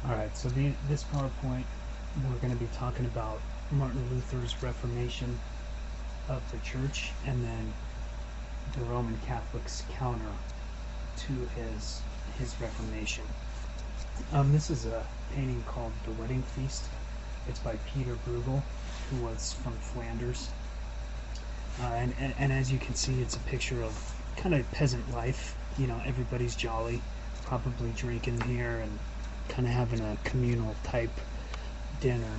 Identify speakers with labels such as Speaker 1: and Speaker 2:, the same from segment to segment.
Speaker 1: Alright, so this PowerPoint, we're going to be talking about Martin Luther's Reformation of the Church, and then the Roman Catholics' counter to his Reformation. This is a painting called The Wedding Feast. It's by Peter Bruegel, who was from Flanders. And as you can see, it's a picture of kind of peasant life. You know, everybody's jolly, probably drinking here and kind of having a communal type dinner.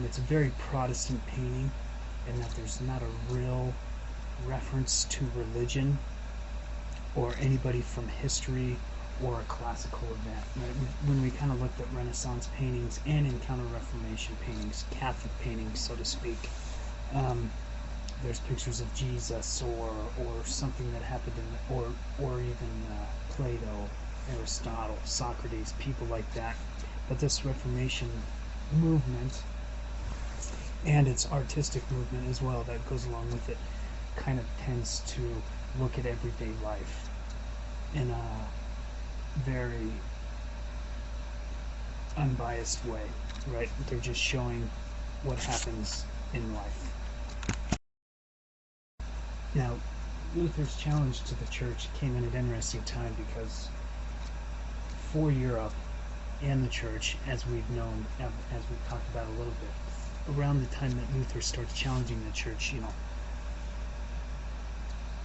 Speaker 1: It's a very Protestant painting in that there's not a real reference to religion or anybody from history or a classical event. When we kind of looked at Renaissance paintings and in Counter-Reformation paintings, Catholic paintings, so to speak, there's pictures of Jesus or something that happened in, or even Plato, Aristotle, Socrates, people like that. But this Reformation movement and its artistic movement as well that goes along with it kind of tends to look at everyday life in a very unbiased way, right? They're just showing what happens in life. Now, Luther's challenge to the church came in an interesting time because for Europe and the church, as we've known, as we've talked about a little bit, around the time that Luther starts challenging the church, you know,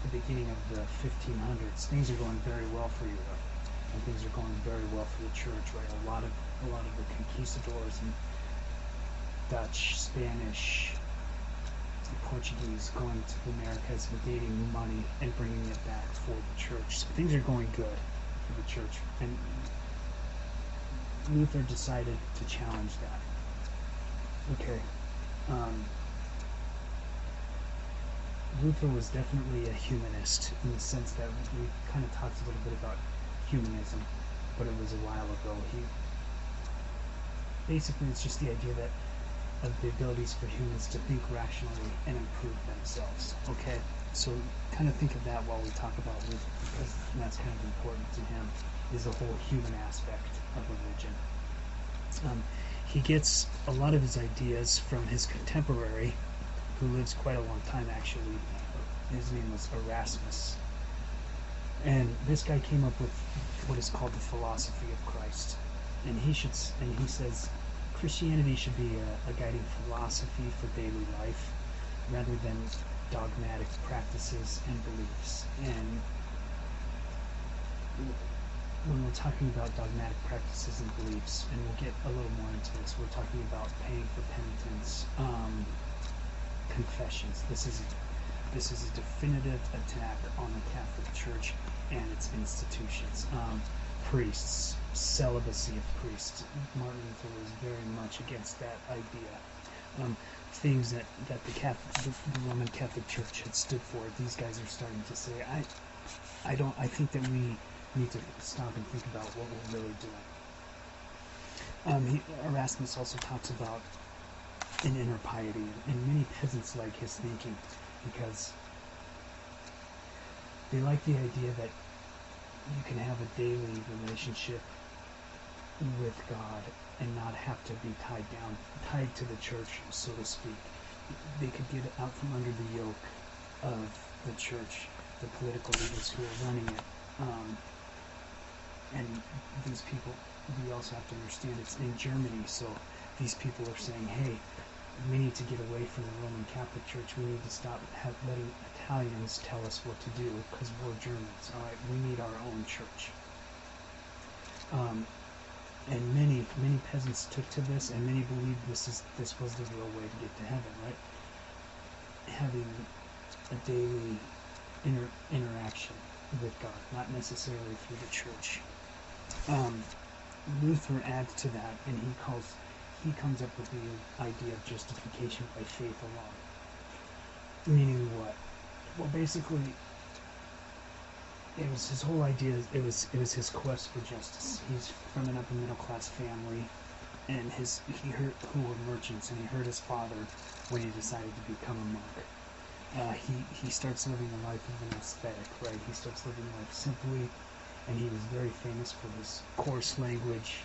Speaker 1: the beginning of the 1500s, things are going very well for Europe, and things are going very well for the church, right? A lot of the conquistadors and Dutch, Spanish, Portuguese going to the Americas and gaining money and bringing it back for the church. So things are going good for the church, and Luther decided to challenge that. Okay. Luther was definitely a humanist in the sense that we kind of talked a little bit about humanism, but it was a while ago. Basically, it's just the idea that of the abilities for humans to think rationally and improve themselves. Okay, so kind of think of that while we talk about Luther, because that's kind of important to him, is the whole human aspect of religion. He gets a lot of his ideas from his contemporary, who lives quite a long time actually. His name was Erasmus. And this guy came up with what is called the philosophy of Christ. And he says Christianity should be a guiding philosophy for daily life rather than dogmatic practices and beliefs. And when we're talking about dogmatic practices and beliefs, and we'll get a little more into this, we're talking about paying for penitence, confessions. This is a definitive attack on the Catholic Church and its institutions. Priests, celibacy of priests. Martin Luther was very much against that idea. Things that the Roman Catholic Church had stood for. These guys are starting to say, I think that we need to stop and think about what we're really doing. Erasmus also talks about an inner piety, and many peasants like his thinking because they like the idea that you can have a daily relationship with God and not have to be tied to the church, so to speak. They could get out from under the yoke of the church, the political leaders who are running it. And these people, we also have to understand it's in Germany, so these people are saying, hey, we need to get away from the Roman Catholic Church. We need to stop letting Italians tell us what to do because we're Germans. All right, we need our own church. And many peasants took to this, and many believed this was the real way to get to heaven, right? Having a daily interaction with God, not necessarily through the church. Luther adds to that, and he comes up with the idea of justification by faith alone. Meaning what? Well, basically, it was his whole idea. It was his quest for justice. He's from an upper middle class family, and he heard who were merchants, and he heard his father when he decided to become a monk. He starts living a life of an ascetic, right? He starts living life simply, and he was very famous for his coarse language,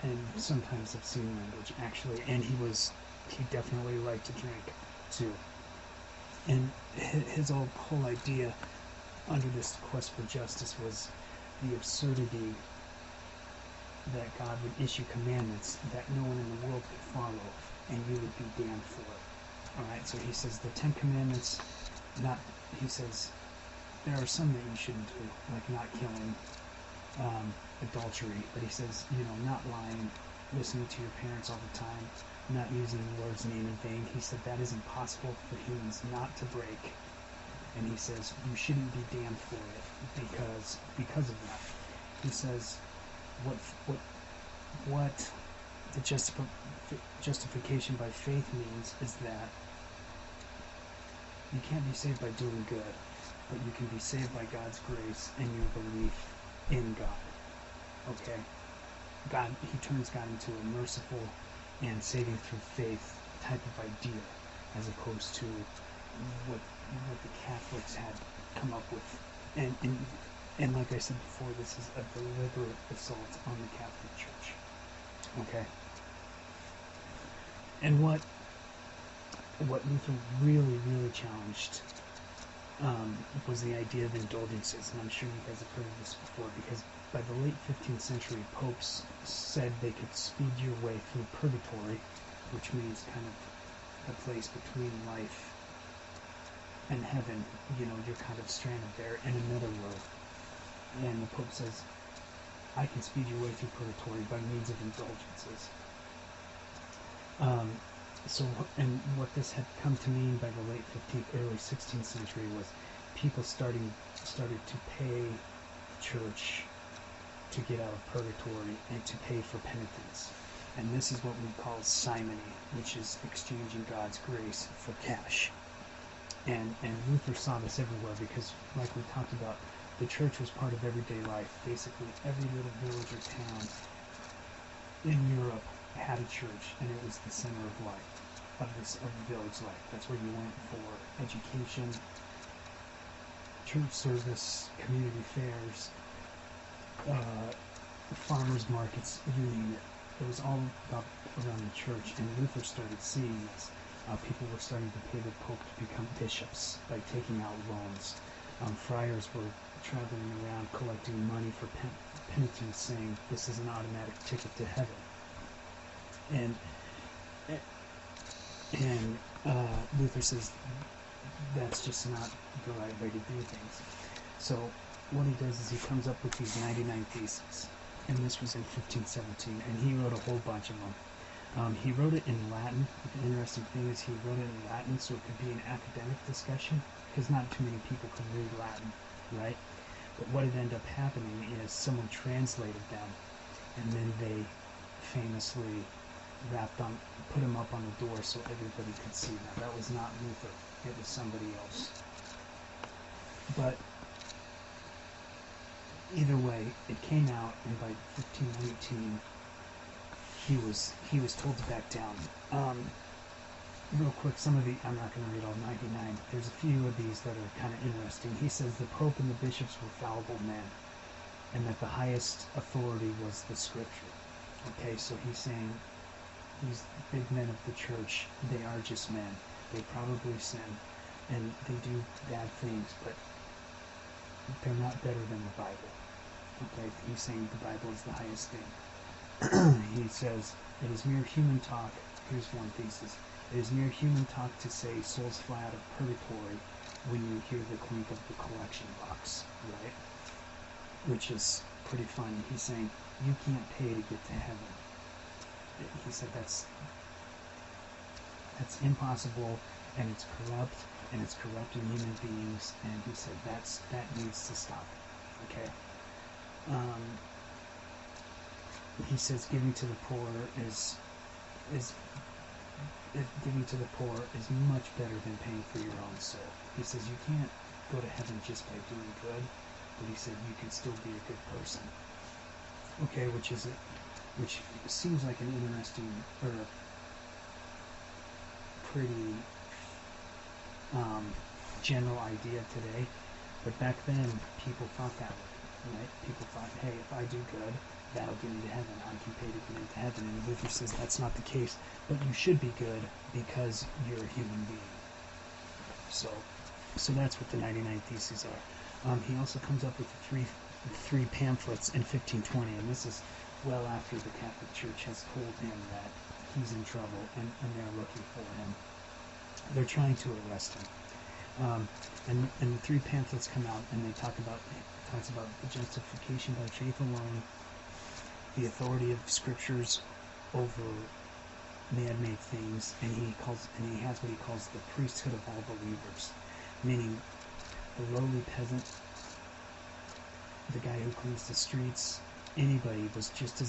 Speaker 1: and sometimes obscene language, actually. And he definitely liked to drink too. And his whole idea under this quest for justice was the absurdity that God would issue commandments that no one in the world could follow, and you would be damned for it. All right, so he says the 10 Commandments, he says there are some that you shouldn't do, like not killing, adultery, but he says, not lying, listening to your parents all the time, not using the Lord's name in vain. He said that is impossible for humans not to break, and he says you shouldn't be damned for it because of that. He says what the justification by faith means is that you can't be saved by doing good, but you can be saved by God's grace and your belief in God. Okay? He turns God into a merciful and saving through faith type of idea, as opposed to what the Catholics had come up with. And like I said before, this is a deliberate assault on the Catholic Church. Okay? And what Luther really, really challenged was the idea of indulgences. And I'm sure you guys have heard of this before, because by the late 15th century, popes said they could speed your way through purgatory, which means kind of a place between life and heaven. You're kind of stranded there in another world. And the Pope says, I can speed your way through purgatory by means of indulgences. And what this had come to mean by the late 15th, early 16th century was people started to pay the church to get out of purgatory and to pay for penitence. And this is what we call simony, which is exchanging God's grace for cash. And Luther saw this everywhere because, like we talked about, the church was part of everyday life. Basically, every little village or town in Europe had a church, and it was the center of life, of the village life. That's where you went for education, church service, community fairs, farmers markets, you name it. It was all about around the church, and Luther started seeing this. People were starting to pay the Pope to become bishops by taking out loans. Friars were traveling around collecting money for penitents, saying this is an automatic ticket to heaven. And Luther says that's just not the right way to do things. So what he does is he comes up with these 99 Theses, and this was in 1517, and he wrote a whole bunch of them. He wrote it in Latin. The interesting thing is he wrote it in Latin so it could be an academic discussion, because not too many people could read Latin, right? But what had ended up happening is someone translated them, and then they famously put them up on the door so everybody could see them. That was not Luther. It was somebody else. But either way, it came out, and by 1519, he was told to back down. Real quick, I'm not going to read all 99. There's a few of these that are kind of interesting. He says the Pope and the bishops were fallible men, and that the highest authority was the Scripture. Okay, so he's saying these big men of the church, they are just men. They probably sin, and they do bad things, but they're not better than the Bible. Okay, he's saying the Bible is the highest thing. He says, it is mere human talk. Here's one thesis. It is mere human talk to say souls fly out of purgatory when you hear the clink of the collection box, right? Which is pretty funny. He's saying, you can't pay to get to heaven. He said that's impossible, and it's corrupt, and it's corrupting human beings, and he said that needs to stop. Okay? He says giving to the poor is much better than paying for your own soul. He says you can't go to heaven just by doing good, but he said you can still be a good person. Okay, which seems like an interesting or a pretty general idea today, but back then people thought that way, right? People thought, hey, if I do good, that'll get me to heaven. I can pay to get into heaven. And Luther says that's not the case, but you should be good because you're a human being. So that's what the 99 Theses are. He also comes up with three pamphlets in 1520, and this is well after the Catholic Church has told him that he's in trouble, and they're looking for him. They're trying to arrest him. And the three pamphlets come out, and they talks about the justification by faith alone, the authority of scriptures over man-made things, and he has what he calls the priesthood of all believers, meaning the lowly peasant, the guy who cleans the streets, anybody is just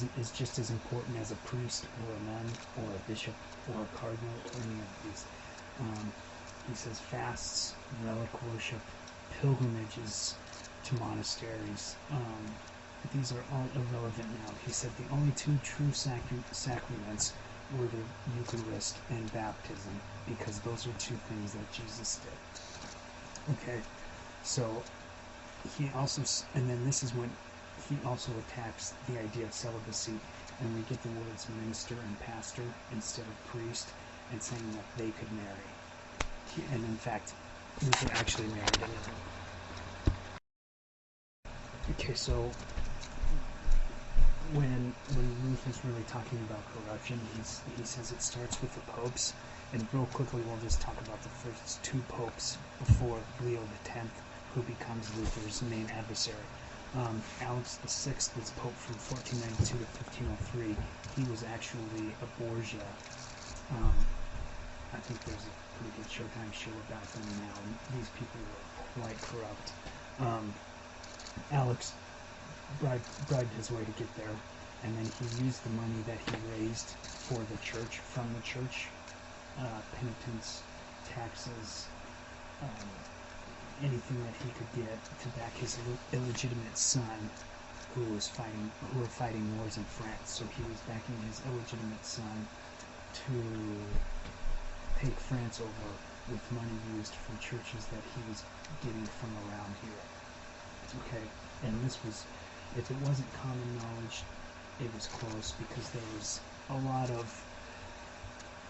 Speaker 1: as important as a priest or a nun or a bishop or a cardinal or any of these. He says fasts, relic worship, pilgrimages to monasteries. These are all irrelevant now. He said the only two true sacraments were the Eucharist and baptism, because those are two things that Jesus did. Okay, so he also, and then this is when he also attacks the idea of celibacy, and we get the words minister and pastor instead of priest, and saying that they could marry. And in fact, Luther actually married another. Okay, so when Luther's really talking about corruption, he says it starts with the popes, and real quickly we'll just talk about the first two popes before Leo X, who becomes Luther's main adversary. Alex VI was pope from 1492 to 1503. He was actually a Borgia. I think there's a pretty good Showtime show about them now, and these people were quite corrupt. Alex bribed his way to get there, and then he used the money that he raised for the church, from the church, penitence, taxes, anything that he could get to back his illegitimate son, who were fighting wars in France. So he was backing his illegitimate son to take France over with money used from churches that he was getting from around here. Okay, and this was, if it wasn't common knowledge, it was close, because there was a lot of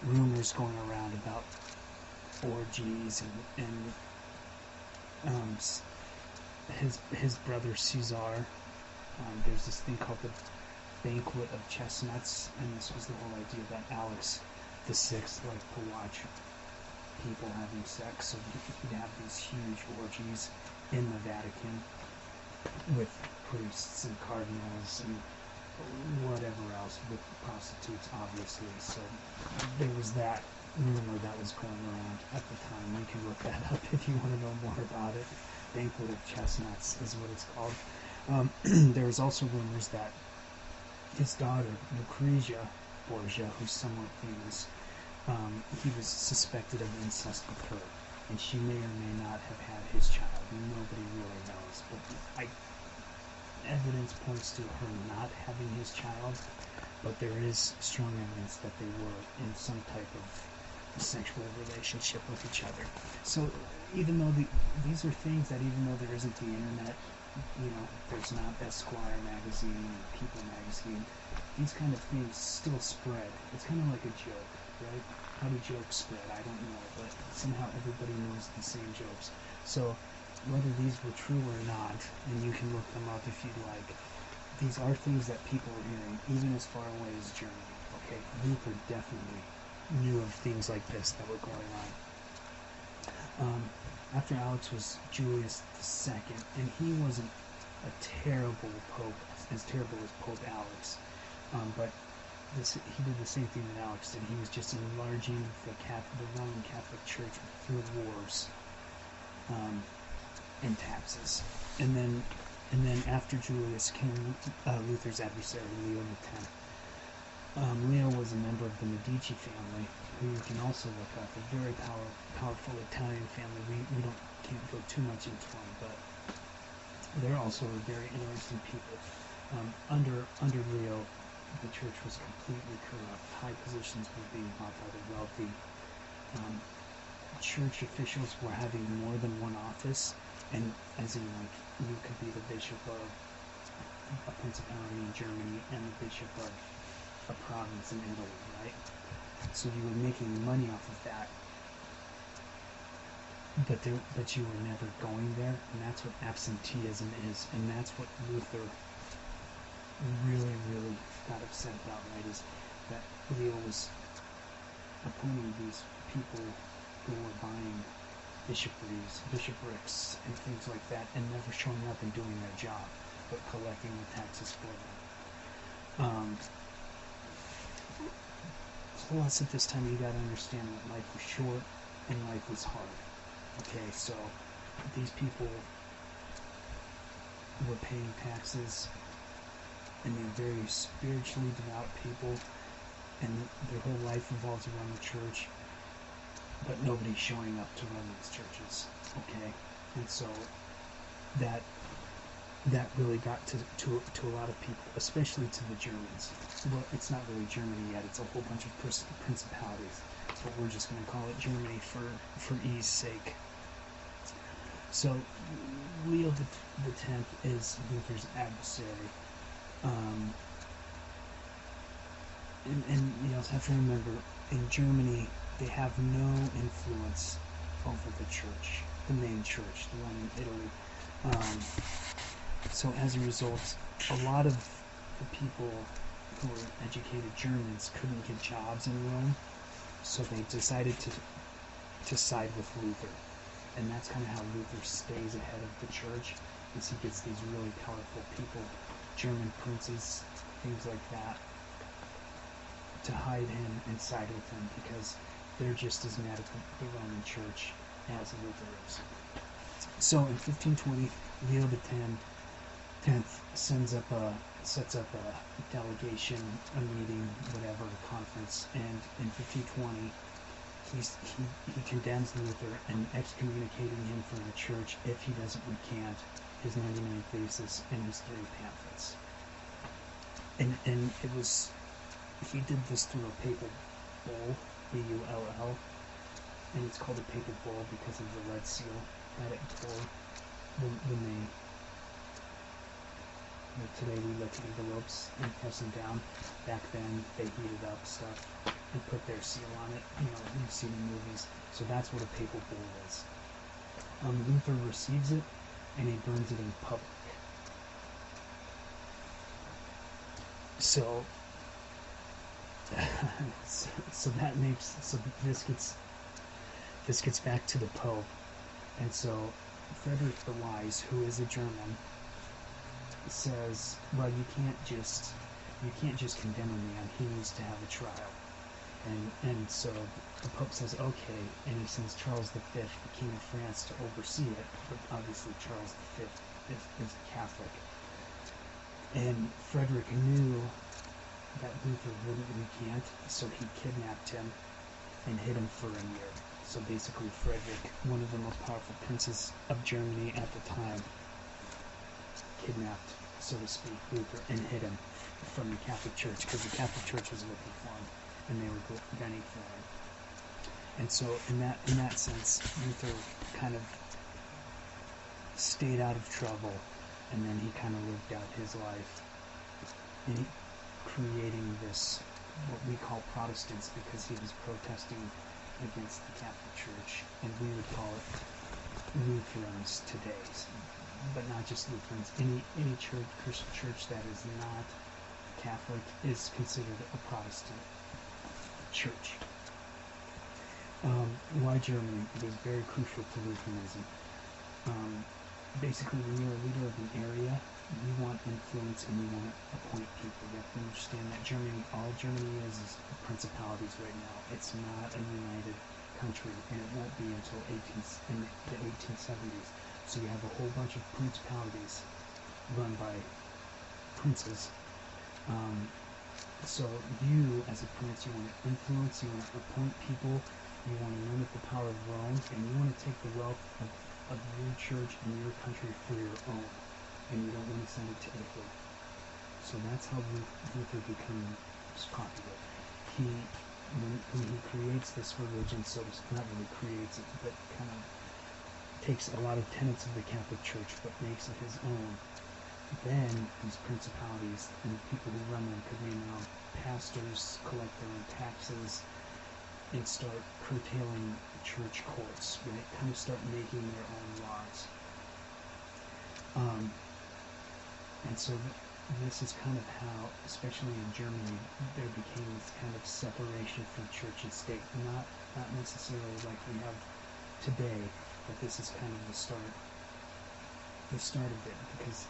Speaker 1: rumors going around about orgies and his brother Caesar. There's this thing called the Banquet of Chestnuts, and this was the whole idea that Alex VI liked to watch people having sex, so he'd have these huge orgies in the Vatican with priests and cardinals and whatever else, with prostitutes, obviously. So there was that rumor that was going around at the time. You can look that up if you want to know more about it. Banquet of Chestnuts is what it's called. There was also rumors that his daughter, Lucrezia Borgia, who's somewhat famous, he was suspected of incest with her, and she may or may not have had his child. Nobody really knows, but evidence points to her not having his child, but there is strong evidence that they were in some type of sexual relationship with each other. So even though these are things that, even though there isn't the internet, there's not Esquire magazine and People magazine, these kind of things still spread. It's kind of like a joke, right? How do jokes spread? I don't know, but somehow everybody knows the same jokes. So whether these were true or not, and you can look them up if you'd like, these are things that people are hearing, even as far away as Germany. Okay, Luther definitely knew of things like this that were going on. After Alex was Julius II, and he wasn't a terrible pope, as terrible as Pope Alex, but he did the same thing that Alex did. He was just enlarging the Roman Catholic Church through wars and taxes. And then after Julius came Luther's adversary, Leo X. Leo was a member of the Medici family, who you can also look up, a very powerful Italian family. We can't go too much into them, but they're also very interesting people. Under Leo, the church was completely corrupt. High positions were being held by the wealthy. Church officials were having more than one office, and as in, like, you could be the bishop of a principality in Germany and the bishop of a province in Italy, right? So you were making money off of that, but you were never going there, and that's what absenteeism is, and that's what Luther really, really got upset about, right? Is that Leo was appointing these people who were buying bishoprics, and things like that, and never showing up and doing their job, but collecting the taxes for them. Plus, at this time, you got to understand that life was short and life was hard. Okay, so these people were paying taxes, and they're very spiritually devout people, and their whole life revolves around the church, but nobody's showing up to run these churches. Okay, and so that really got to a lot of people, especially to the Germans. Well, it's not really Germany yet; it's a whole bunch of principalities, but we're just going to call it Germany for ease sake. So Leo the Tenth is Luther's adversary, and you also have to remember, in Germany they have no influence over the church, the main church, the one in Italy. So as a result, a lot of the people who were educated Germans couldn't get jobs in Rome, so they decided to side with Luther. And that's kind of how Luther stays ahead of the church, is he gets these really powerful people, German princes, things like that, to hide him and side with him, because they're just as mad at the Roman Church as Luther is. So in 1520, Leo X sets up a delegation, a meeting, whatever, a conference, and in 1520 he condemns Luther and excommunicating him from the church if he doesn't recant his 99 Theses and his 3 pamphlets. And it was, he did this through a papal bull, B-U-L-L, and it's called a papal bull because of the red seal that it bore when they, today we look at envelopes and press them down. Back then they heated up stuff and put their seal on it. You've seen in movies. So that's what a papal bull is. Luther receives it and he burns it in public. So this gets back to the Pope, and so Frederick the Wise, who is a German, says, well, you can't just condemn a man, he needs to have a trial. And so the Pope says, okay, and he sends Charles V, the King of France, to oversee it, but obviously Charles V is Catholic. And Frederick knew that Luther wouldn't recant, so he kidnapped him and hid him for a year. So basically Frederick, one of the most powerful princes of Germany at the time, kidnapped, so to speak, Luther and hid him from the Catholic Church, because the Catholic Church was looking for him, and they were gunning for him. And so in that sense, Luther kind of stayed out of trouble, and then he kind of lived out his life, and creating this, what we call Protestants, because he was protesting against the Catholic Church, and we would call it Lutherans today. But not just Lutherans. Any church, Christian church that is not Catholic is considered a Protestant church. Why Germany? It is very crucial to Lutheranism. Basically, when you're a leader of an area, you want influence and you want to appoint people. You have to understand that all Germany is principalities right now. It's not a united country, and it won't be until in the 1870s. So you have a whole bunch of principalities run by princes. So you, as a prince, you want to influence, you want to appoint people, you want to limit the power of Rome, and you want to take the wealth of your church and your country for your own, and you don't want to send it to Italy. So that's how Luther becomes popular. When he creates this religion, so to speak, not really creates it, but kind of takes a lot of tenets of the Catholic Church, but makes it his own, then these principalities and the people who run them could now pass pastors collect their own taxes and start curtailing church courts, right? Kind of start making their own laws. And so this is kind of how, especially in Germany, there became this kind of separation from church and state. Not necessarily like we have today, but this is kind of the start of it, because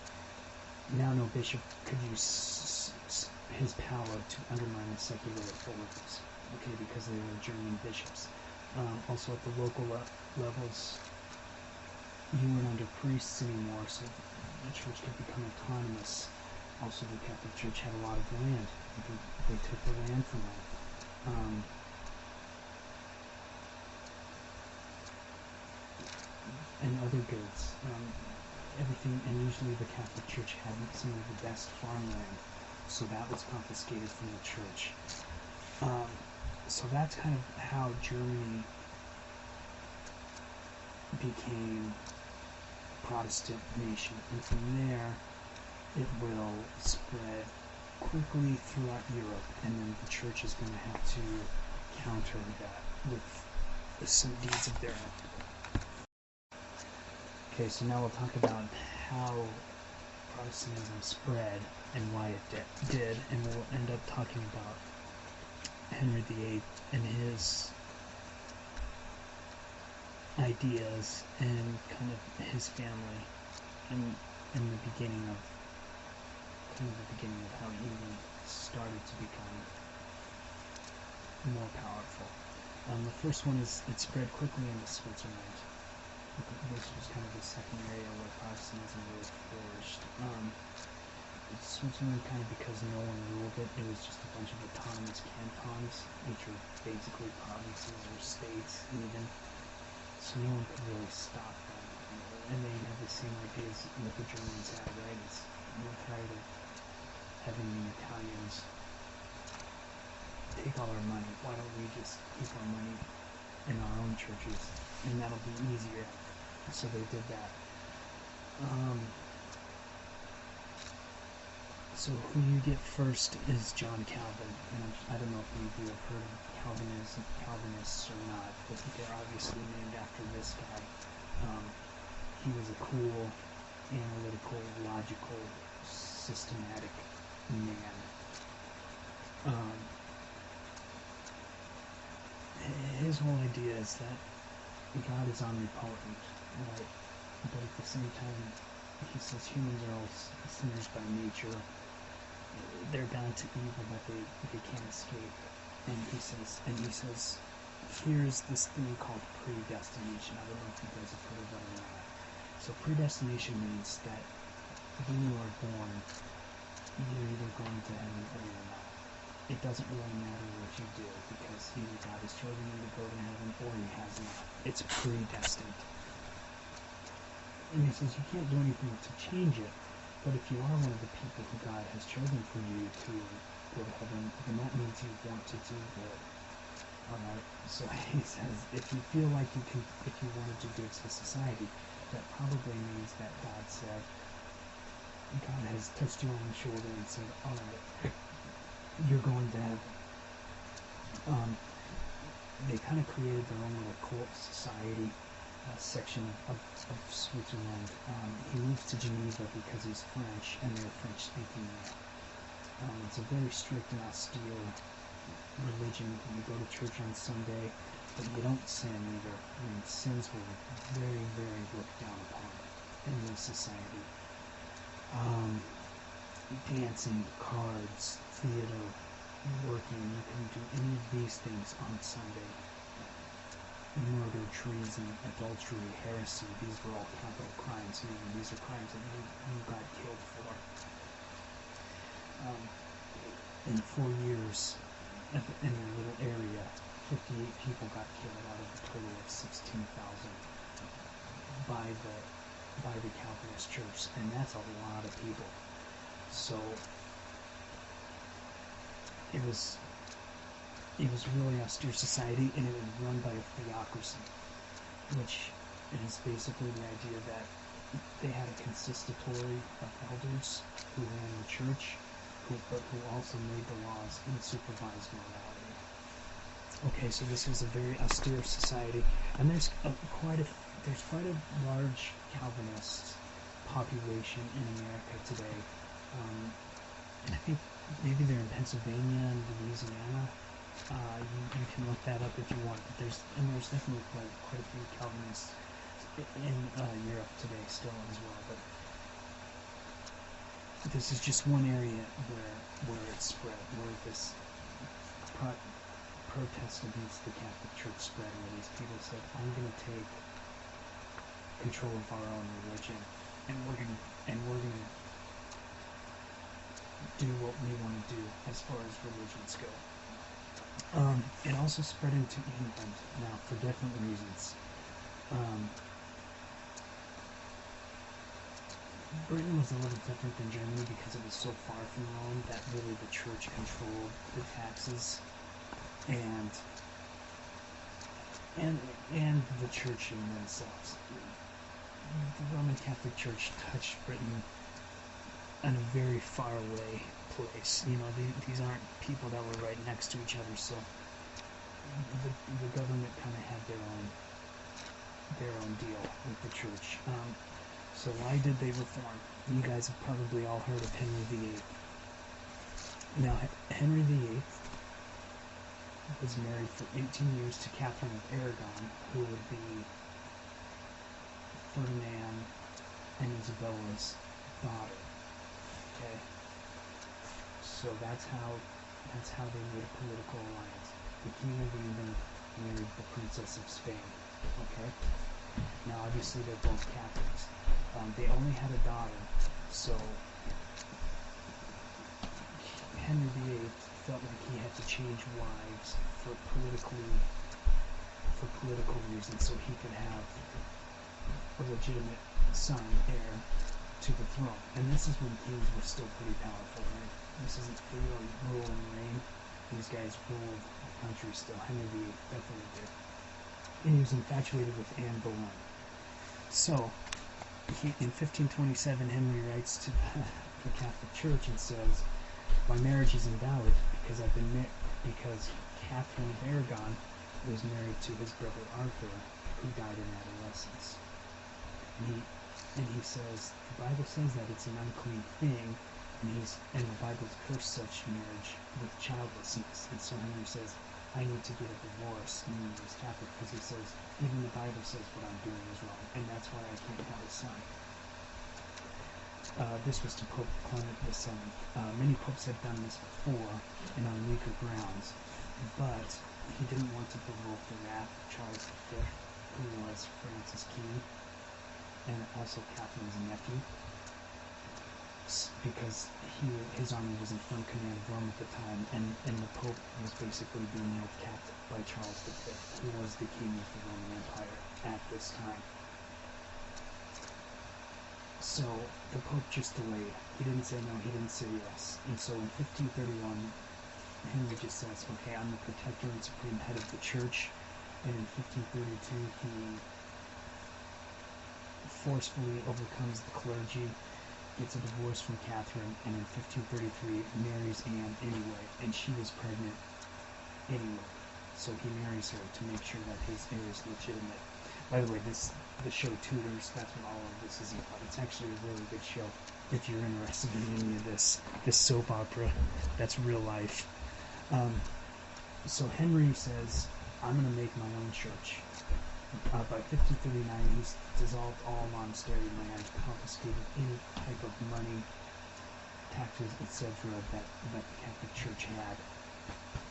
Speaker 1: now no bishop could use his power to undermine the secular authorities, okay, because they were German bishops. Also at the local levels, you weren't under priests anymore, so the church could become autonomous. Also, the Catholic Church had a lot of land. They took the land from them. And other goods. Everything, and usually the Catholic Church had some of the best farmland, so that was confiscated from the church. So that's kind of how Germany became a Protestant nation, and from there it will spread quickly throughout Europe, and then the church is going to have to counter that with some deeds of their own. Okay, so now we'll talk about how Protestantism spread and why it did, and we'll end up talking about Henry VIII and his ideas and kind of his family, and in the beginning of how England started to become more powerful. The first one is it spread quickly into Switzerland. This was kind of the second area where Protestantism really flourished. Switzerland, kind of because no one ruled it, it was just a bunch of autonomous cantons, which are basically provinces or states even, so no one could really stop them. And they had the same ideas that the Germans had, right? We're tired of having the Italians take all our money. Why don't we just keep our money in our own churches, and that'll be easier. So they did that. So who you get first is John Calvin, and I don't know if any of you have heard of Calvinists or not, but they're obviously named after this guy. He was a cool, analytical, logical, systematic man. His whole idea is that God is omnipotent, right? But at the same time, he says humans are all sinners by nature. They're bound to evil, but they can't escape. And he says, here's this thing called predestination. I don't know if you guys have heard of that or not. So predestination means that when you are born, you're either going to heaven or you're not. It doesn't really matter what you do, because either God has chosen you to go to heaven or he has not. It's predestined. And he says you can't do anything to change it, but if you are one of the people who God has chosen for you to go to heaven, then that means you want to do good. Alright? So he says if you feel like if you want to do good to society, that probably means that God has touched you on the shoulder and said, alright, you're going to heaven. They kind of created their own little cult society section of Switzerland. He moves to Geneva because he's French, and they're French-speaking there. It's a very strict and austere religion. You go to church on Sunday, but you don't sin either. I mean, sins were very, very looked down upon in this society. Dancing, cards, theater, working, you couldn't do any of these things on Sunday. Murder, treason, adultery, heresy, these were all capital crimes. Meaning these are crimes that you got killed for. In 4 years, in a little area, 58 people got killed out of a total of 16,000 by the Calvinist Church, and that's a lot of people. So it was really austere society, and it was run by a theocracy, which is basically the idea that they had a consistory of elders who ran the church, but who also made the laws and supervised morality. Okay, so this was a very austere society, and there's quite a large Calvinist population in America today. And I think maybe they're in Pennsylvania and Louisiana. You can look that up if you want. But there's definitely quite a few Calvinists in Europe today still as well. But this is just one area where it spread, where this protest against the Catholic Church spread, where these people said, "I'm going to take control of our own religion, and we're going to do what we want to do as far as religions go." It also spread into England now for different reasons. Britain was a little different than Germany because it was so far from Rome that really the church controlled the taxes and the church in themselves. The Roman Catholic Church touched Britain in a very far away place. These aren't people that were right next to each other, so the government kind of had their own deal with the church. So why did they reform? You guys have probably all heard of Henry VIII. Now, Henry VIII was married for 18 years to Catherine of Aragon, who would be Ferdinand and Isabella's daughter. Okay, so that's how they made a political alliance. The King of England married the Princess of Spain. Okay, now obviously they're both Catholics. They only had a daughter, so Henry VIII felt like he had to change wives for political reasons, so he could have a legitimate son, heir to the throne. And this is when kings were still pretty powerful, right? This isn't rule and reign. These guys ruled the country still. Henry VIII definitely did. And he was infatuated with Anne Boleyn. So, in 1527, Henry writes to the Catholic Church and says, "My marriage is invalid because Catherine of Aragon was married to his brother Arthur, who died in adolescence." And he says, the Bible says that it's an unclean thing, and the Bible's cursed such marriage with childlessness. And so Henry says, "I need to get a divorce," and he's Catholic because he says, even the Bible says what I'm doing is wrong, and that's why I can't have a son. This was to Pope Clement VII. Many popes had done this before, and on weaker grounds, but he didn't want to provoke the wrath of Charles V, who was France's king, and also Catherine's nephew, because his army was in firm command of Rome at the time, and the Pope was basically being held captive by Charles V, who was the king of the Roman Empire at this time. So the Pope just delayed. He didn't say no, he didn't say yes. And so in 1531, Henry just says, "Okay, I'm the protector and supreme head of the church." And in 1532, he forcefully overcomes the clergy, gets a divorce from Catherine, and in 1533 marries Anne anyway, and she was pregnant anyway. So he marries her to make sure that his heir is legitimate. By the way, the show Tudors, that's what all of this is about. It's actually a really good show if you're interested in any of this soap opera. That's real life. So Henry says, "I'm going to make my own church." By 1539, he's dissolved all monastery land, confiscated any type of money, taxes, etc. that the Catholic Church had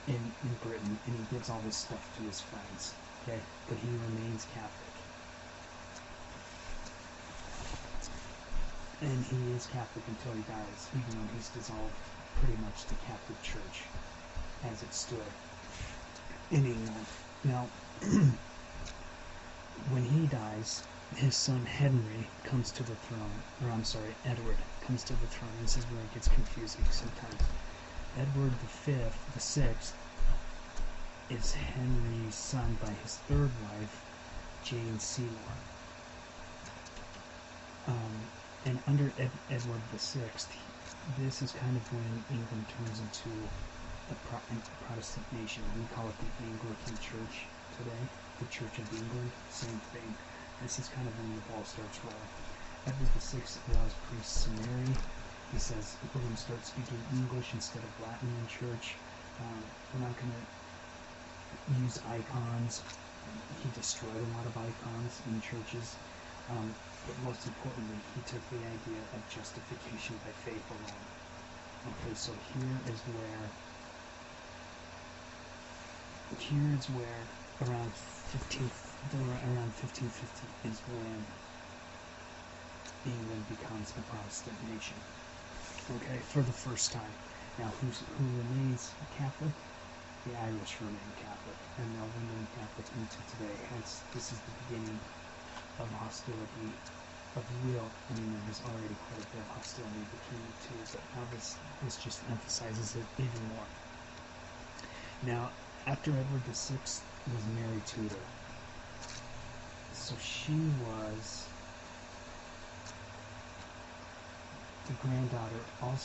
Speaker 1: in Britain, and he gives all this stuff to his friends. Okay, but he remains Catholic. And he is Catholic until he dies, even though he's dissolved pretty much the Catholic Church as it stood in England. Now, when he dies, his son Henry comes to the throne, Edward comes to the throne. This is where it gets confusing sometimes. Edward the Sixth is Henry's son by his third wife, Jane Seymour. And under Edward VI, this is kind of when England turns into a Protestant nation. We call it the Anglican Church today, the Church of England, same thing. This is kind of when the ball starts rolling. Edward VI allows priests to marry. He says, we're going to start speaking English instead of Latin in church. We're not going to use icons. He destroyed a lot of icons in churches. But most importantly, he took the idea of justification by faith alone. Okay, so here is where around 1550 is when England becomes a Protestant nation. Okay, for the first time. Now, who remains Catholic? The Irish remain Catholic, and they'll remain Catholic into today. Hence, this is the beginning of hostility, there was already quite a bit of hostility between the two, but now this just emphasizes it even more. Now, after Edward VI was Mary Tudor. So she was the granddaughter of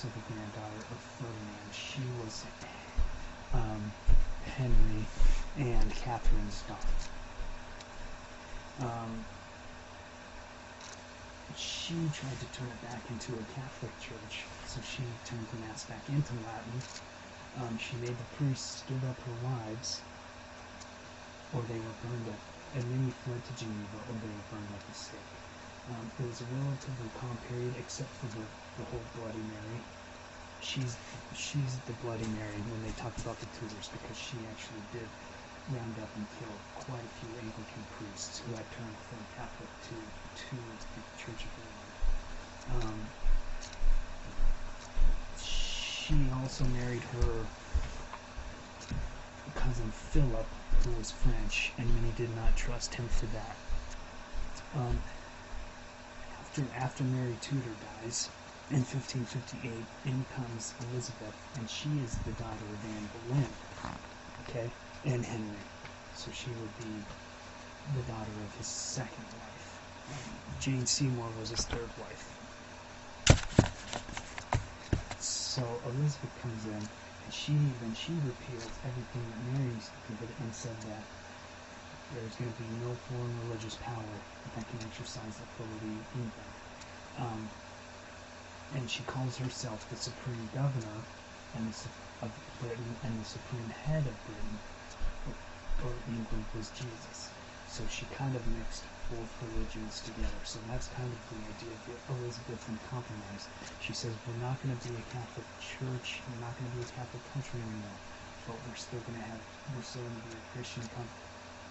Speaker 1: Ferdinand. She was Henry and Catherine's daughter. She tried to turn it back into a Catholic church, so she turned the Mass back into Latin. She made the priests give up her wives, or they were burned up, and many fled to Geneva, or they were burned at the stake. It was a relatively calm period, except for the whole Bloody Mary. She's the Bloody Mary when they talk about the Tudors, because she actually did round up and kill quite a few Anglican priests who had turned from Catholic to the Church of England. She also married her cousin Philip, who was French, and many did not trust him for that. After Mary Tudor dies in 1558, in comes Elizabeth, and she is the daughter of Anne Boleyn, okay, and Henry. So she would be the daughter of his second wife. Jane Seymour was his third wife. So Elizabeth comes in, and she repeals everything that Mary did and said that there's going to be no foreign religious power that can exercise authority in England. And she calls herself the Supreme Governor of Britain, and the Supreme Head of Britain, or England, was Jesus. So she kind of mixed both religions together. So that's kind of the idea of the Elizabethan compromise. She says, we're not going to be a Catholic church, we're not going to be a Catholic country anymore, but we're still going to be a Christian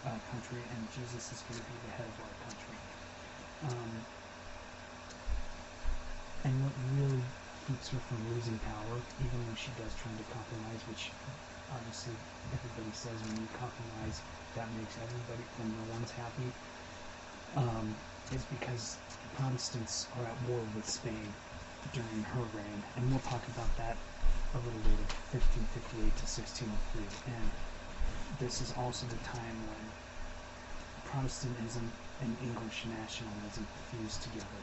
Speaker 1: country, and Jesus is going to be the head of our country. And what really keeps her from losing power, even when she does try to compromise, which obviously everybody says when you compromise, that makes everybody, when no one's happy, is because Protestants are at war with Spain during her reign, and we'll talk about that a little later, 1558 to 1603. And this is also the time when Protestantism and English nationalism fuse together.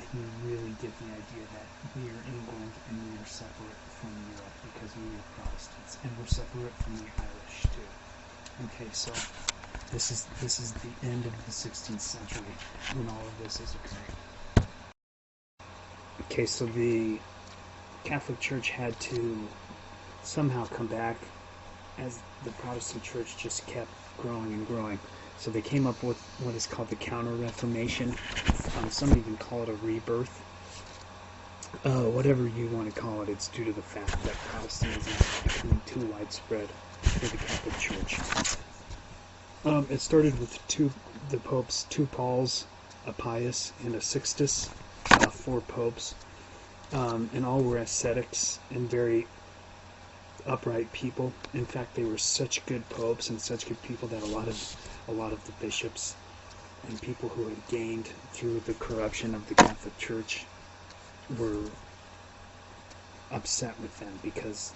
Speaker 1: And you really get the idea that we are England and we are separate from Europe because we are Protestants, and we're separate from the Irish too. Okay, so this is the end of the 16th century when all of this is occurring. Okay, so the Catholic Church had to somehow come back as the Protestant Church just kept growing and growing. So they came up with what is called the Counter-Reformation. Some even call it a rebirth. Whatever you want to call it, it's due to the fact that Protestantism is becoming too widespread for the Catholic Church. It started with the popes, two Pauls, a Pius, and a Sixtus, 4 popes, and all were ascetics and very upright people. In fact, they were such good popes and such good people that a lot of the bishops and people who had gained through the corruption of the Catholic Church were upset with them because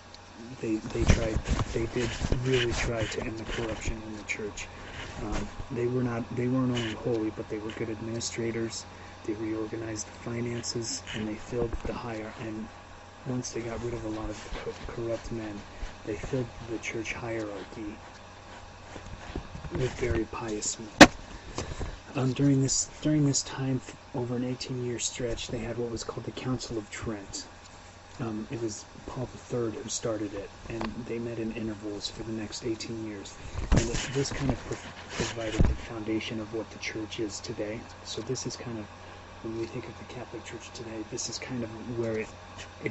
Speaker 1: they did really try to end the corruption in the church. They weren't only holy, but they were good administrators. They reorganized the finances, and they filled the higher and once they got rid of a lot of corrupt men, they filled the church hierarchy with very pious men. During this time, over an 18-year stretch, they had what was called the Council of Trent. It was Paul III who started it, and they met in intervals for the next 18 years. And this kind of provided the foundation of what the church is today. So this is kind of, when we think of the Catholic Church today, this is kind of where it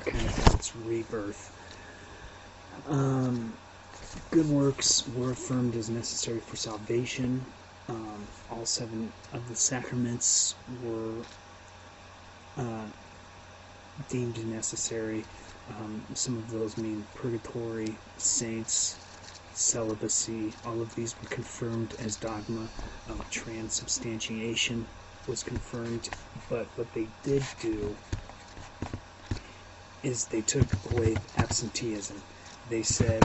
Speaker 1: kind of had its rebirth. Good works were affirmed as necessary for salvation. All 7 of the sacraments were deemed necessary. Some of those mean purgatory, saints, celibacy. All of these were confirmed as dogma. Transubstantiation was confirmed, but what they did do is they took away absenteeism. They said,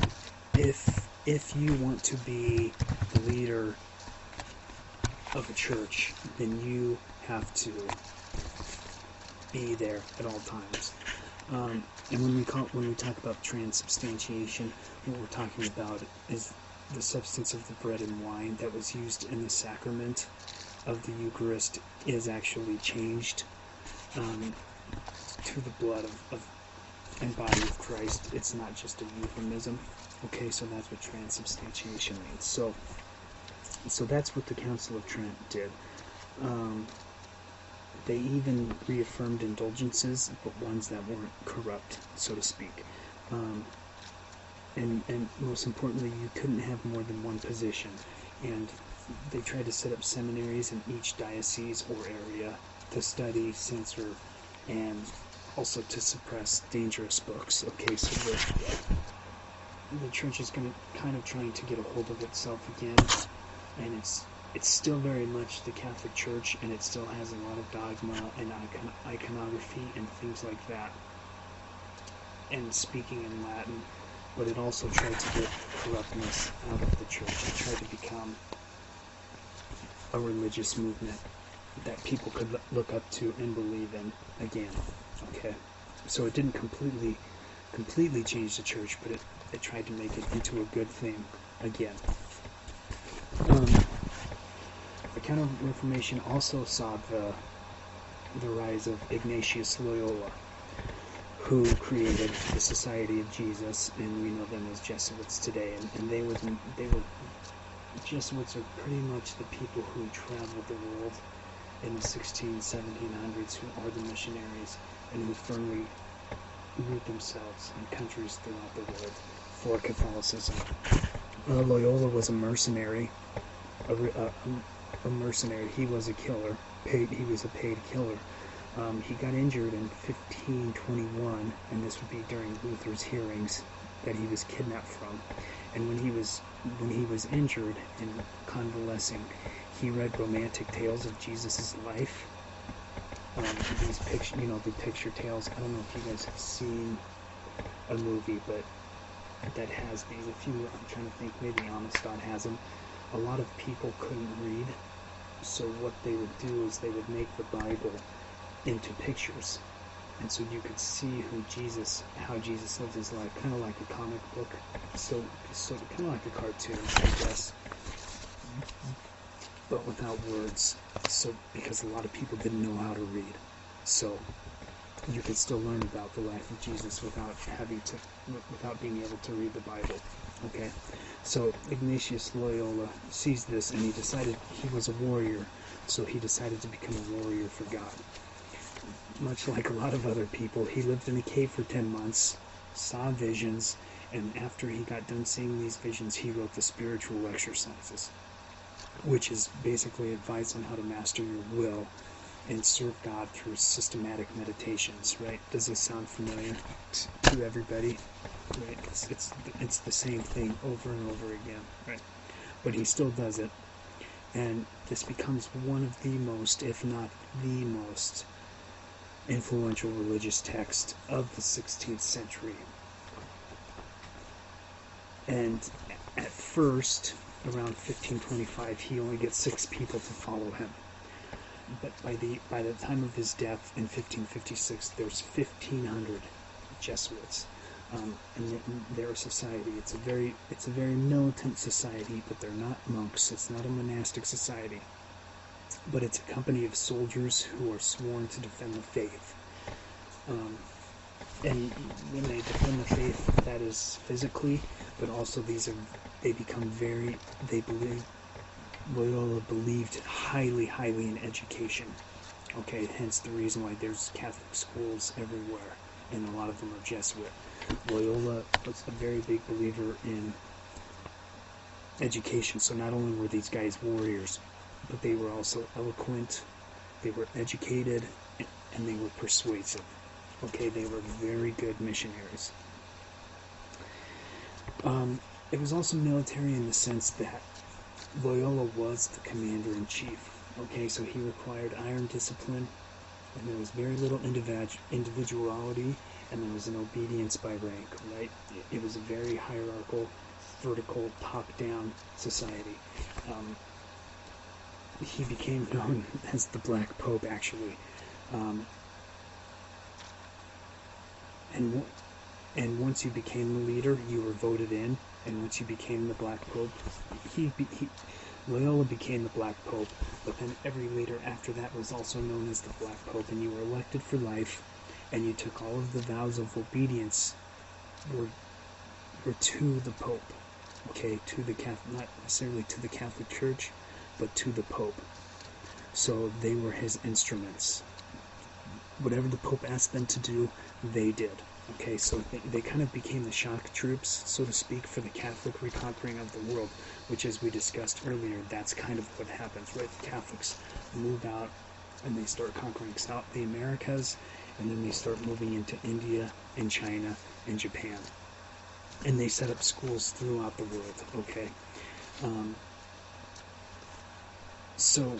Speaker 1: if you want to be the leader of a church, then you have to be there at all times. And when we talk about transubstantiation, what we're talking about is the substance of the bread and wine that was used in the sacrament of the Eucharist is actually changed to the blood of and body of Christ. It's not just a euphemism. Okay, so that's what transubstantiation means. So that's what the Council of Trent did. They even reaffirmed indulgences, but ones that weren't corrupt, so to speak. And most importantly, you couldn't have more than one position. And they tried to set up seminaries in each diocese or area to study, censor, and also to suppress dangerous books. Okay, so the church is going to kind of trying to get a hold of itself again, and it's still very much the Catholic Church, and it still has a lot of dogma and iconography and things like that, and speaking in Latin, but it also tried to get corruptness out of the church. It tried to become a religious movement that people could look up to and believe in again. Okay, so it didn't completely change the church, but it tried to make it into a good thing again. The Counter-Reformation also saw the rise of Ignatius Loyola, who created the Society of Jesus, and we know them as Jesuits today. And they were Jesuits are pretty much the people who traveled the world in the 1700s, who are the missionaries, and who firmly root themselves in countries throughout the world for Catholicism. Loyola was a mercenary. A mercenary. He was a killer. He was a paid killer. He got injured in 1521, and this would be during Luther's hearings that he was kidnapped from. And when he was injured and convalescing, he read romantic tales of Jesus' life. These the picture tales. I don't know if you guys have seen a movie, but that has these. I'm trying to think, maybe Amistad has them. A lot of people couldn't read, so what they would do is they would make the Bible into pictures, and so you could see how Jesus lived his life, kind of like a comic book, so kind of like a cartoon, I guess, but without words. So because a lot of people didn't know how to read, so you could still learn about the life of Jesus without being able to read the Bible. Okay, so Ignatius Loyola sees this, and he was a warrior, so he decided to become a warrior for God. Much like a lot of other people, he lived in a cave for 10 months, saw visions, and after he got done seeing these visions, he wrote the Spiritual Exercises, which is basically advice on how to master your will and serve God through systematic meditations, right? Does this sound familiar to everybody? Right? It's the same thing over and over again, right? But he still does it, and this becomes one of the most, if not the most, influential religious text of the 16th century. And at first, around 1525, he only gets 6 people to follow him. But by the time of his death in 1556, there's 1,500 Jesuits, and their society. It's a very militant society, but they're not monks. It's not a monastic society, but it's a company of soldiers who are sworn to defend the faith. And when they defend the faith, that is physically, but also they become Loyola believed highly in education. Okay, hence the reason why there's Catholic schools everywhere, and a lot of them are Jesuit. Loyola was a very big believer in education, so not only were these guys warriors, but they were also eloquent, they were educated, and they were persuasive. Okay, they were very good missionaries. It was also military in the sense that Loyola was the commander-in-chief. Okay, so he required iron discipline, and there was very little individuality, and there was an obedience by rank, right? It was a very hierarchical, vertical, top-down society. He became known as the Black Pope, actually. And once you became the leader, you were voted in, and once you became the Black Pope, Loyola became the Black Pope, but then every leader after that was also known as the Black Pope, and you were elected for life, and you took all of the vows of obedience were to the Pope, okay, to the Catholic, not necessarily to the Catholic Church, but to the Pope. So they were his instruments. Whatever the Pope asked them to do, they did. Okay, so they kind of became the shock troops, so to speak, for the Catholic reconquering of the world, which, as we discussed earlier, that's kind of what happens, right? The Catholics move out and they start conquering the Americas, and then they start moving into India and China and Japan. And they set up schools throughout the world, okay? So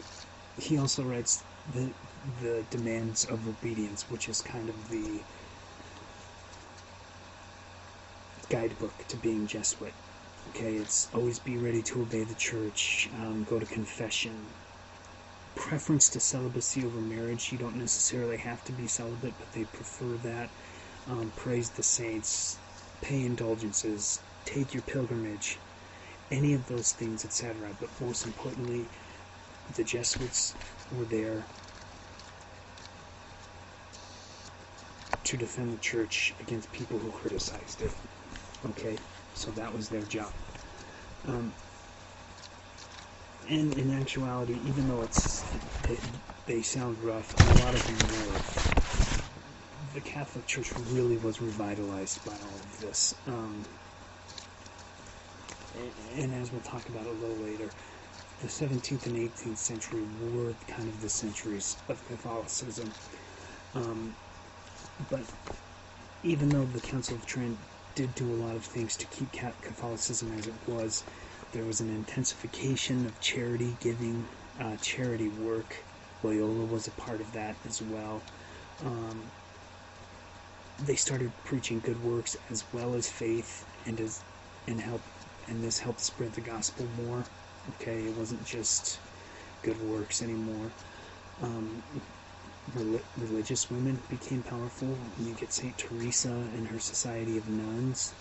Speaker 1: he also writes the demands of obedience, which is kind of the guidebook to being Jesuit. Okay, it's always be ready to obey the church, go to confession, preference to celibacy over marriage. You don't necessarily have to be celibate, but they prefer that. Praise the saints, pay indulgences, take your pilgrimage, any of those things, etc. But most importantly, the Jesuits were there to defend the church against people who criticized it. Okay, so that was their job. And in actuality, even though they sound rough, a lot of them were, the Catholic Church really was revitalized by all of this. And as we'll talk about a little later, the 17th and 18th century were kind of the centuries of Catholicism. But even though the Council of Trent did do a lot of things to keep Catholicism as it was, there was an intensification of charity giving, charity work. Loyola was a part of that as well. They started preaching good works as well as faith, and this helped spread the gospel more. Okay, it wasn't just good works anymore. Religious women became powerful. You get St. Teresa and her society of nuns,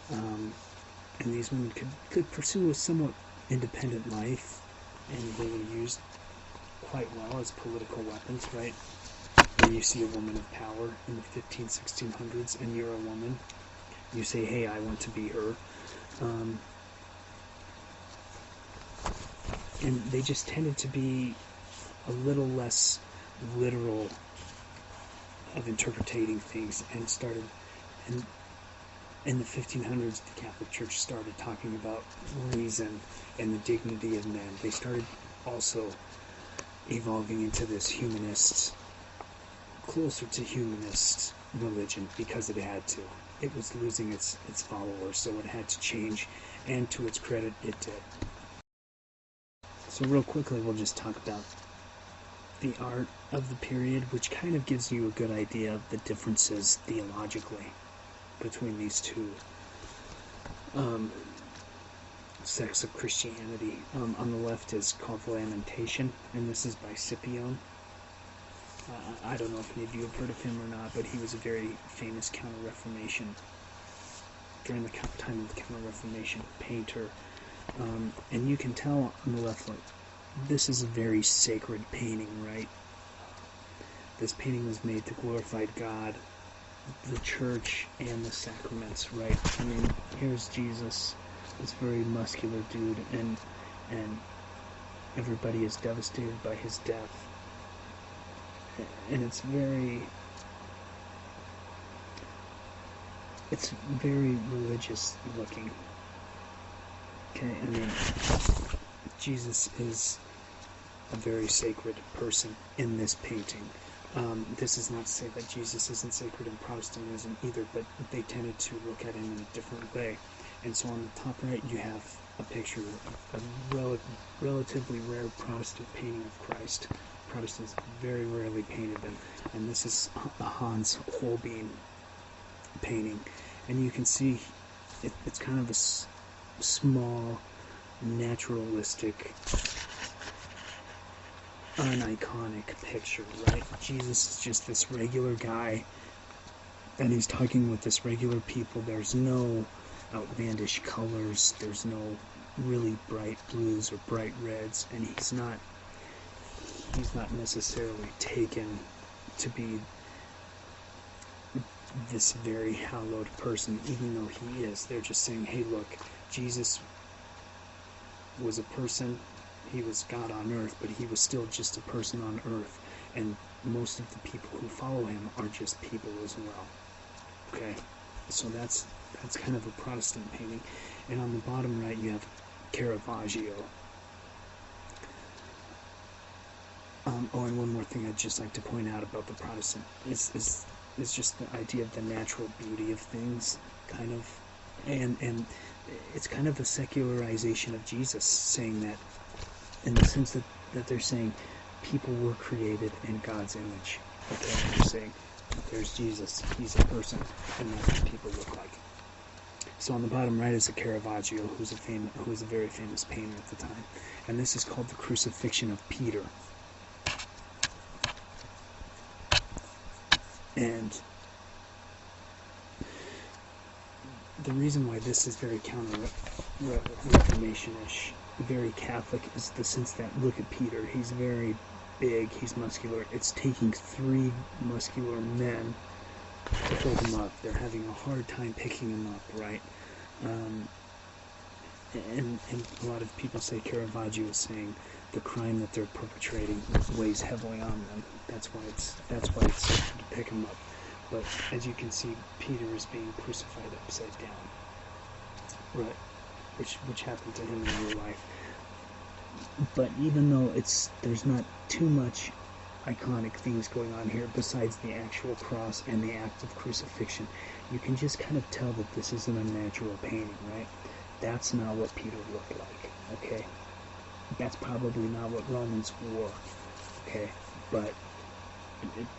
Speaker 1: and these women could pursue a somewhat independent life, and they were used quite well as political weapons, right? When you see a woman of power in the 1600s and you're a woman, you say, hey, I want to be her. And they just tended to be a little less literal of interpreting things, and started in the 1500s the Catholic Church started talking about reason and the dignity of men. They started also evolving into this humanist, closer to humanist religion, because it had to. It was losing its followers, so it had to change, and to its credit, it did. So real quickly, we'll just talk about the art of the period, which kind of gives you a good idea of the differences theologically between these two sects of Christianity. On the left is called Lamentation, and this is by Scipion. I don't know if any of you have heard of him or not, but he was a very famous Counter-Reformation, during the time of the Counter-Reformation, painter. And you can tell on the left, like, this is a very sacred painting, right? This painting was made to glorify God, the church, and the sacraments, right? I mean, here's Jesus, this very muscular dude, and everybody is devastated by his death. And it's very religious looking. Okay, I mean, Jesus is a very sacred person in this painting. This is not to say that Jesus isn't sacred in Protestantism either, but they tended to look at him in a different way. And so on the top right, you have a picture of a relatively rare Protestant painting of Christ. Protestants very rarely painted them, and this is a Hans Holbein painting, and you can see it's kind of a small, naturalistic, uniconic picture, right? Jesus is just this regular guy, and he's talking with this regular people. There's no outlandish colors, there's no really bright blues or bright reds, and he's not necessarily taken to be this very hallowed person, even though he is. They're just saying, hey, look, Jesus was a person, he was God on earth, but he was still just a person on earth, and most of the people who follow him are just people as well. Okay, so that's kind of a Protestant painting. And on the bottom right, you have Caravaggio. And one more thing I'd just like to point out about the Protestant is just the idea of the natural beauty of things, kind of, and it's kind of a secularization of Jesus, saying that, in the sense that they're saying people were created in God's image. Okay, they're saying there's Jesus, he's a person, and that's what people look like. So on the bottom right is a Caravaggio, who's a very famous painter at the time, and this is called the Crucifixion of Peter. And the reason why this is very Counter-Reformation-ish, very Catholic, is the sense that, look at Peter, he's very big, he's muscular. It's taking 3 muscular men to hold him up. They're having a hard time picking him up, right? And a lot of people say Caravaggio is saying the crime that they're perpetrating weighs heavily on them. That's why it's safe to pick him up. But as you can see, Peter is being crucified upside down, right? Which happened to him in real life. But even though there's not too much iconic things going on here besides the actual cross and the act of crucifixion, you can just kind of tell that this isn't a natural painting, right? That's not what Peter looked like, okay? That's probably not what Romans wore, okay? But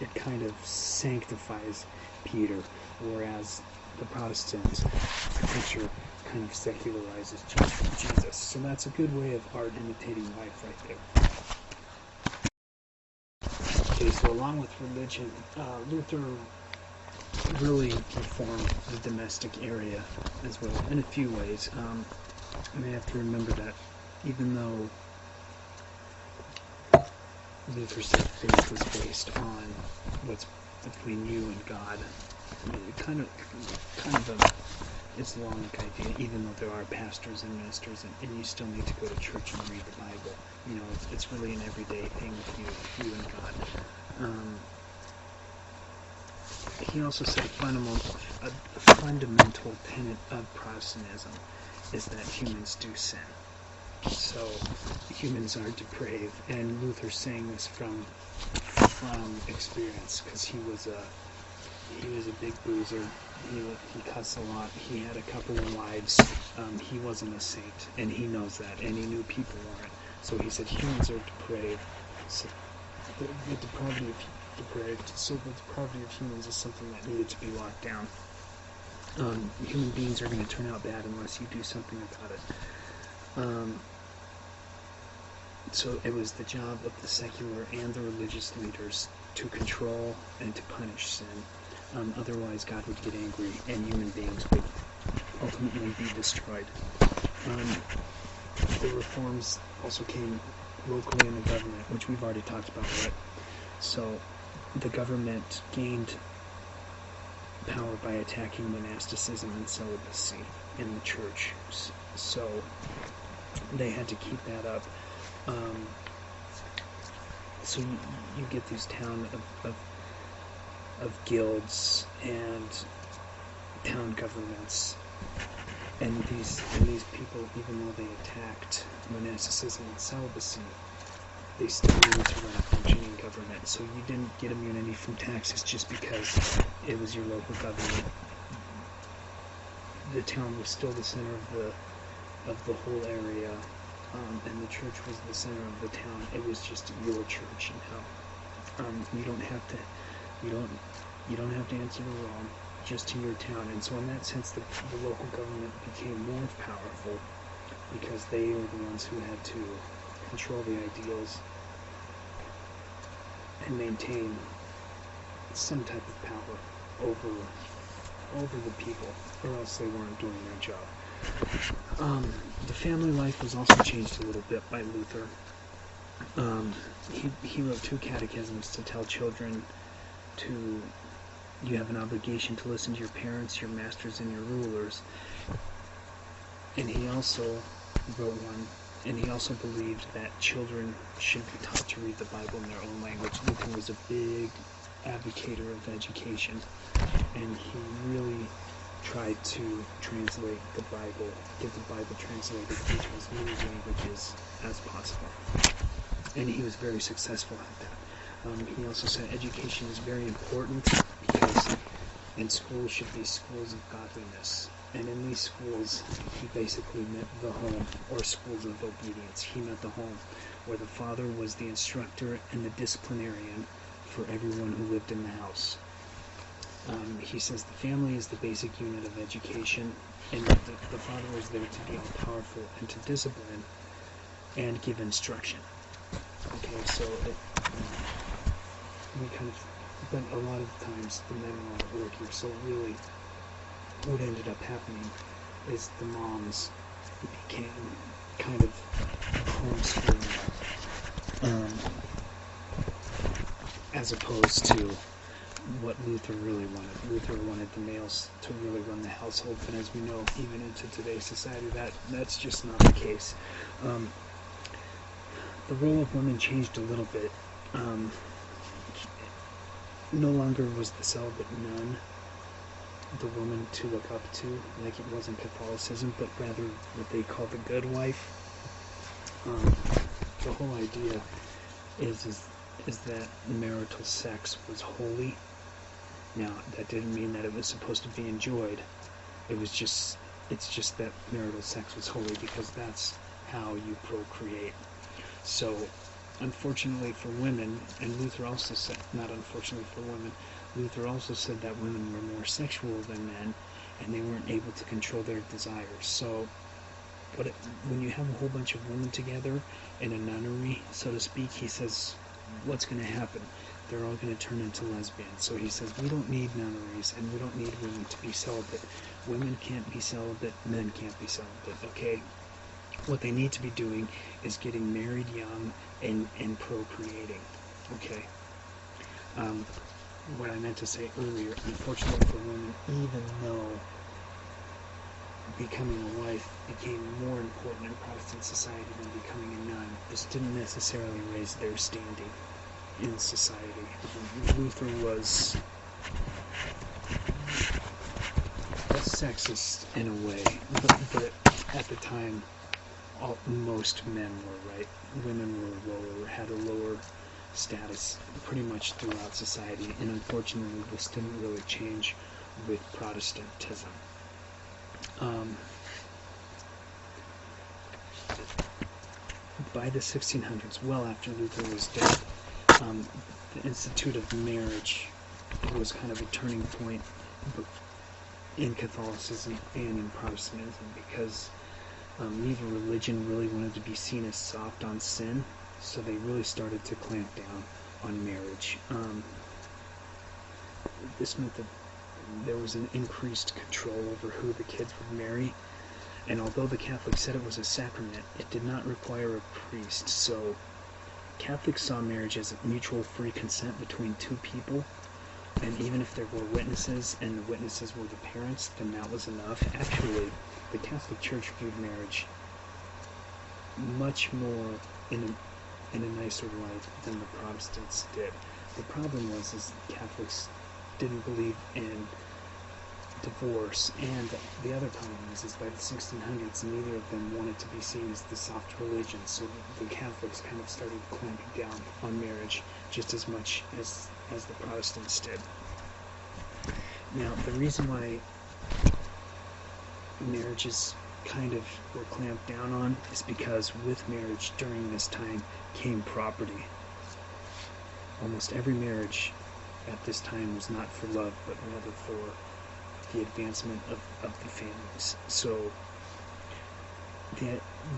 Speaker 1: it kind of sanctifies Peter, whereas the Protestant picture kind of secularizes Jesus. So that's a good way of art imitating life right there. Okay, so along with religion, Luther really reformed the domestic area as well, in a few ways. You have to remember that even though Luther's faith was based on what's between you and God, kind of a Islamic idea, even though there are pastors and ministers, and you still need to go to church and read the Bible. You know, it's really an everyday thing with you and God. He also said a fundamental tenet of Protestantism is that humans do sin. So humans are depraved, and Luther's saying this from experience, because he was a big boozer. He cussed a lot. He had a couple of wives. He wasn't a saint, and he knows that, and he knew people weren't. So he said humans are depraved. So the depravity of humans is something that needed to be locked down. Human beings are going to turn out bad unless you do something about it. So it was the job of the secular and the religious leaders to control and to punish sin. Otherwise, God would get angry, and human beings would ultimately be destroyed. The reforms also came locally in the government, which we've already talked about, right? So the government gained power by attacking monasticism and celibacy in the church. So they had to keep that up. So you get these town of guilds and town governments, and these people, even though they attacked monasticism and celibacy, they still needed to run a functioning government. So you didn't get immunity from taxes just because it was your local government. The town was still the center of the whole area, and the church was the center of the town. It was just your church, you don't have to answer the law just to your town. And so in that sense, the local government became more powerful because they were the ones who had to control the ideals and maintain some type of power over the people, or else they weren't doing their job. The family life was also changed a little bit by Luther. He wrote 2 catechisms to tell children you have an obligation to listen to your parents, your masters, and your rulers. And he also wrote one, and he also believed that children should be taught to read the Bible in their own language. Luther was a big advocator of education, and he really tried to translate the Bible, get the Bible translated into as many languages as possible. And he was very successful at that. He also said education is very important because in schools should be schools of godliness. And in these schools, he basically meant the home, or schools of obedience. He meant the home, where the father was the instructor and the disciplinarian for everyone who lived in the house. He says the family is the basic unit of education, and that the father was there to be all-powerful and to discipline and give instruction. Okay, so but a lot of times the men were at work here, so really what ended up happening is the moms became kind of homeschooling, as opposed to what Luther really wanted. Luther wanted the males to really run the household, but as we know, even into today's society, that's just not the case. The role of women changed a little bit. No longer was the celibate nun the woman to look up to, like it was in Catholicism, but rather what they call the good wife. The whole idea is that marital sex was holy. Now, that didn't mean that it was supposed to be enjoyed. It's just that marital sex was holy because that's how you procreate. So, unfortunately for women, and Luther also said, not unfortunately for women, Luther also said that women were more sexual than men, and they weren't able to control their desires. So, when you have a whole bunch of women together in a nunnery, so to speak, he says, what's going to happen? They're all going to turn into lesbians. So he says, we don't need nunneries, and we don't need women to be celibate. Women can't be celibate, men can't be celibate, okay? What they need to be doing is getting married young and procreating, okay? What I meant to say earlier, unfortunately for women, even though becoming a wife became more important in Protestant society than becoming a nun, this didn't necessarily raise their standing in society. Luther was sexist in a way, but at the time, most men were, right? Women were lower, had a lower status pretty much throughout society, and unfortunately this didn't really change with Protestantism. By the 1600s, well after Luther was dead, the institute of marriage was kind of a turning point in Catholicism and in Protestantism, because neither religion really wanted to be seen as soft on sin, so they really started to clamp down on marriage. This meant that there was an increased control over who the kids would marry, and although the Catholics said it was a sacrament, it did not require a priest. So Catholics saw marriage as a mutual free consent between two people, and even if there were witnesses and the witnesses were the parents, then that was enough. Actually, the Catholic Church viewed marriage much more in a nicer light than the Protestants did. The problem is Catholics didn't believe in divorce, and the other problem is by the 1600s, neither of them wanted to be seen as the soft religion, so the Catholics kind of started clamping down on marriage just as much as the Protestants did. Now, the reason why marriages kind of were clamped down on is because with marriage during this time came property. Almost every marriage at this time was not for love, but rather for the advancement of the families. So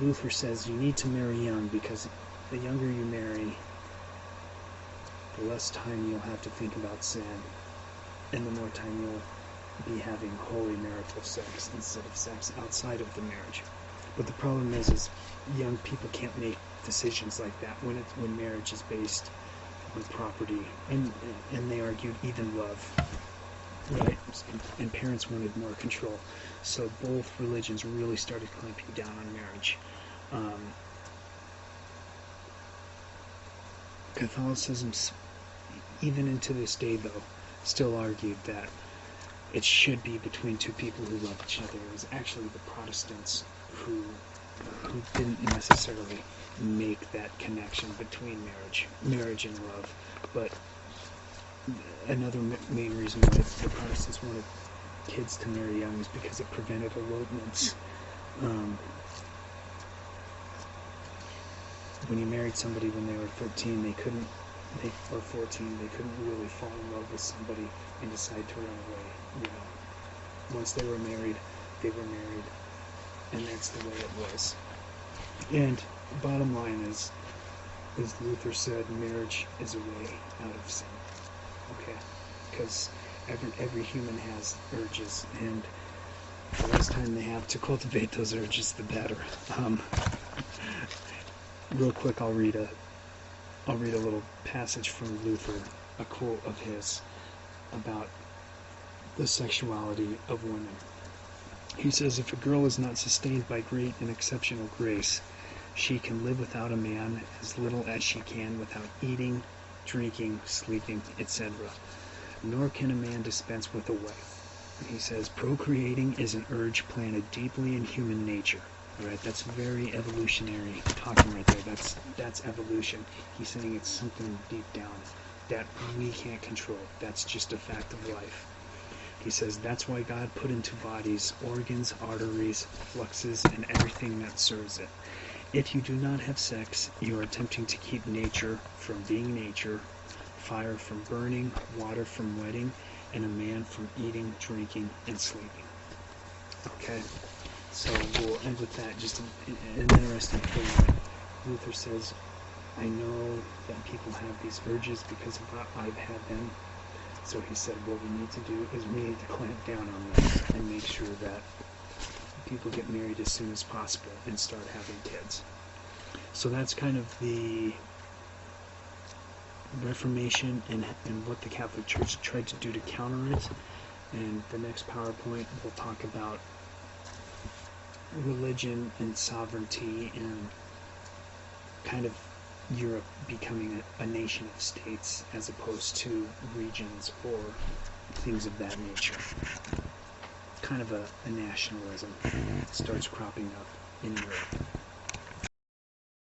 Speaker 1: Luther says you need to marry young, because the younger you marry, the less time you'll have to think about sin, and the more time you'll be having holy marital sex instead of sex outside of the marriage. But the problem is young people can't make decisions like that when marriage is based on property, and they argued even love, right? And parents wanted more control. So both religions really started clamping down on marriage. Catholicism, even into this day though, still argued that it should be between two people who love each other. It was actually the Protestants who didn't necessarily make that connection between marriage and love. But another main reason why the Protestants wanted kids to marry young is because it prevented elopements. When you married somebody when they were 13, or 14, they couldn't really fall in love with somebody and decide to run away. You know, once they were married, and that's the way it was. And bottom line is, as Luther said, marriage is a way out of sin. Okay, because every human has urges, and the less time they have to cultivate those urges, the better. Real quick, I'll read a little passage from Luther, a quote of his about the sexuality of women. He says, "If a girl is not sustained by great and exceptional grace, she can live without a man as little as she can without eating, drinking, sleeping, etc. Nor can a man dispense with a wife." And he says, "Procreating is an urge planted deeply in human nature." All right, that's very evolutionary talking right there. That's evolution. He's saying it's something deep down that we can't control. That's just a fact of life. He says that's why God put into bodies organs, arteries, fluxes, and everything that serves it. If you do not have sex, you are attempting to keep nature from being nature, fire from burning, water from wetting, and a man from eating, drinking, and sleeping. Okay? So we'll end with that. Just an interesting thing. Luther says, I know that people have these urges because I've had them. So he said, what we need to do is we need to clamp down on them and make sure that people get married as soon as possible and start having kids. So that's kind of the Reformation and what the Catholic Church tried to do to counter it. And the next PowerPoint we'll talk about religion and sovereignty and kind of Europe becoming a nation of states as opposed to regions or things of that nature. Kind of a nationalism starts cropping up in Europe.